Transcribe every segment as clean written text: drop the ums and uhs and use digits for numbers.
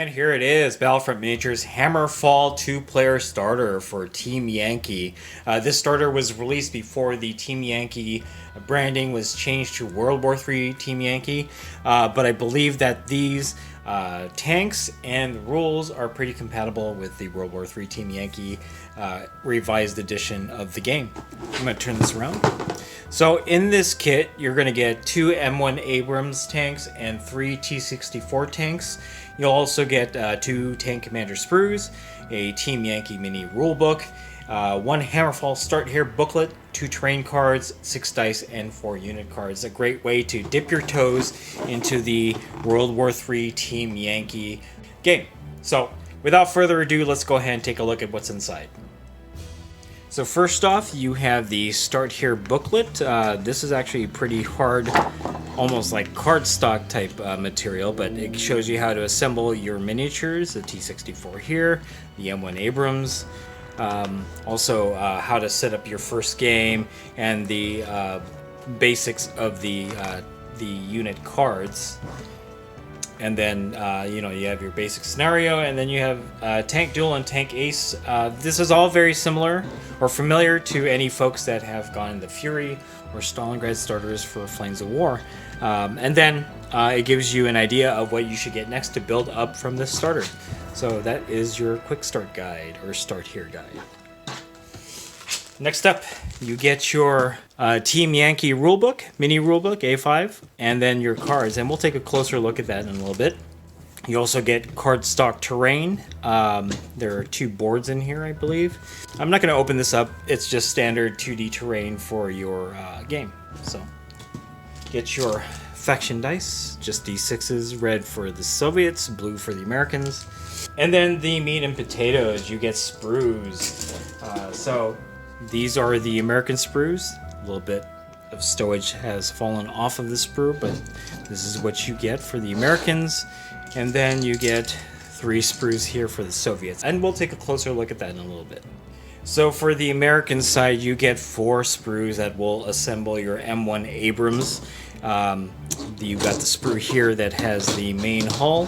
And here it is, Battlefront Miniatures Hammerfall 2-player starter for Team Yankee. This starter was released before the Team Yankee branding was changed to World War III Team Yankee, but I believe that these tanks and the rules are pretty compatible with the World War III Team Yankee revised edition of the game. I'm going to turn this around. So in this kit, you're going to get 2 M1 Abrams tanks and 3 T-64 tanks. You'll also get 2 Tank Commander sprues, a Team Yankee mini rulebook, 1 Hammerfall Start Here booklet, 2 terrain cards, 6 dice, and 4 unit cards. A great way to dip your toes into the World War III Team Yankee game. So without further ado, let's go ahead and take a look at what's inside. So first off, you have the Start Here booklet. This is actually pretty hard, almost like cardstock type material, but it shows you how to assemble your miniatures, the T-64 here, the M1 Abrams, also how to set up your first game, and the basics of the unit cards. And then, you have your basic scenario, and then you have Tank Duel and Tank Ace. This is all very similar or familiar to any folks that have gone the Fury or Stalingrad starters for Flames of War. And then it gives you an idea of what you should get next to build up from this starter. So that is your quick start guide or Start Here guide. Next up, you get your Team Yankee rulebook, mini rulebook, A5, and then your cards. And we'll take a closer look at that in a little bit. You also get cardstock terrain. There are 2 boards in here, I believe. I'm not going to open this up. It's just standard 2D terrain for your game. So get your faction dice, just D6s, red for the Soviets, blue for the Americans. And then the meat and potatoes, you get sprues. So these are the American sprues. A little bit of stowage has fallen off of the sprue, but this is what you get for the Americans. And then you get 3 sprues here for the Soviets. And we'll take a closer look at that in a little bit. So for the American side, you get 4 sprues that will assemble your M1 Abrams. You've got the sprue here that has the main hull,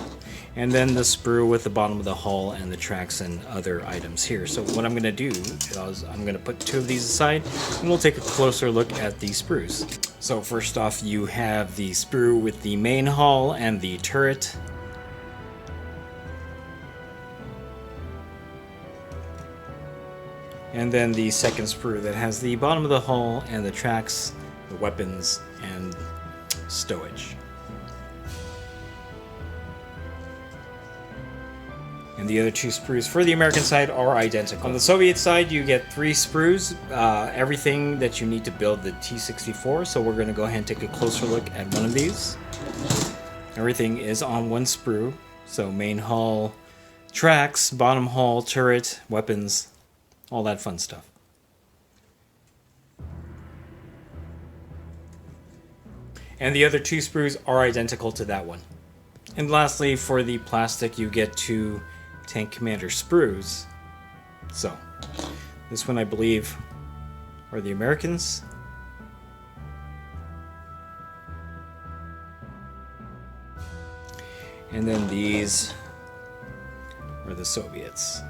and then the sprue with the bottom of the hull and the tracks and other items here. So what I'm going to do is I'm going to put 2 of these aside, and we'll take a closer look at the sprues. So first off, you have the sprue with the main hull and the turret. And then the second sprue that has the bottom of the hull and the tracks, the weapons, and stowage. And the other 2 sprues for the American side are identical. On the Soviet side, you get 3 sprues, everything that you need to build the T-64. So we're going to go ahead and take a closer look at one of these. Everything is on 1 sprue. So main hull, tracks, bottom hull, turret, weapons, all that fun stuff. And the other 2 sprues are identical to that one. And lastly, for the plastic, you get 2 Tank Commander sprues. So, this one I believe are the Americans. And then these are the Soviets.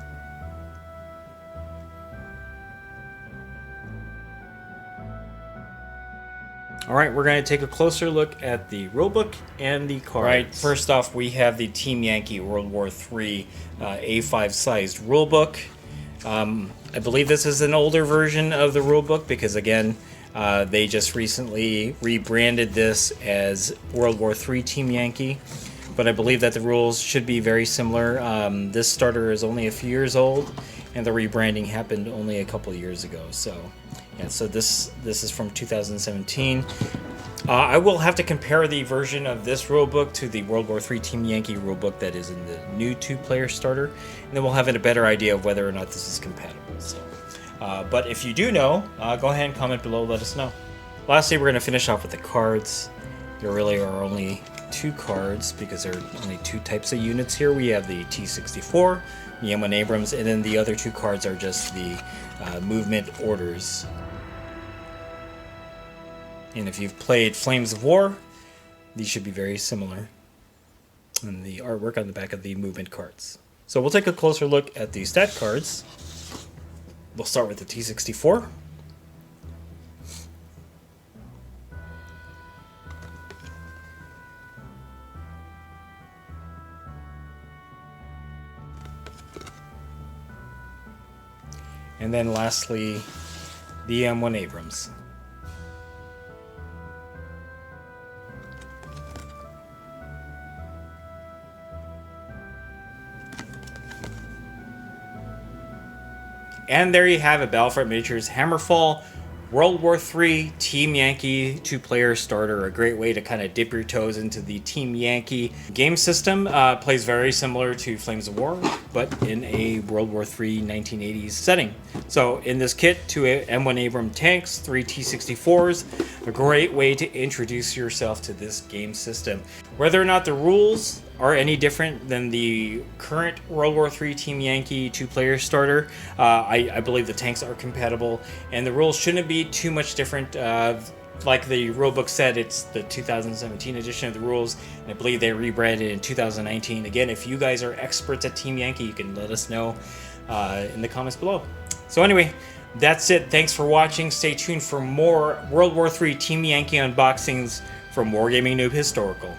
Alright, we're going to take a closer look at the rulebook and the cards. Right, first off, we have the Team Yankee World War III A5 sized rulebook. I believe this is an older version of the rulebook because, again, they just recently rebranded this as World War III Team Yankee. But I believe that the rules should be very similar. This starter is only a few years old, and the rebranding happened only a couple of years ago. So this is from 2017. I will have to compare the version of this rulebook to the World War III Team Yankee rulebook that is in the new 2-player starter, and then we'll have a better idea of whether or not this is compatible. So, but if you do know, go ahead and comment below, let us know. Lastly, we're going to finish off with the cards. There really are only 2 cards because there are only 2 types of units here. We have the T-64, the M1 Abrams, and then the other 2 cards are just the movement orders. And if you've played Flames of War, these should be very similar. and the artwork on the back of the movement cards. So we'll take a closer look at the stat cards. We'll start with the T64. And then lastly, the M1 Abrams. And there you have it, Battlefront Miniatures Hammerfall World War III Team Yankee 2-player starter. A great way to kind of dip your toes into the Team Yankee game system. Plays very similar to Flames of War, but in a World War III 1980s setting. So in this kit, 2 M1 Abrams tanks, 3 T64s. A great way to introduce yourself to this game system. Whether or not the rules are any different than the current World War III Team Yankee 2-player starter, I believe the tanks are compatible, and the rules shouldn't be too much different. Like the rulebook said, it's the 2017 edition of the rules, and I believe they rebranded in 2019. Again, if you guys are experts at Team Yankee, you can let us know in the comments below. So anyway, that's it. Thanks for watching. Stay tuned for more World War III Team Yankee unboxings from Wargaming Noob Historical.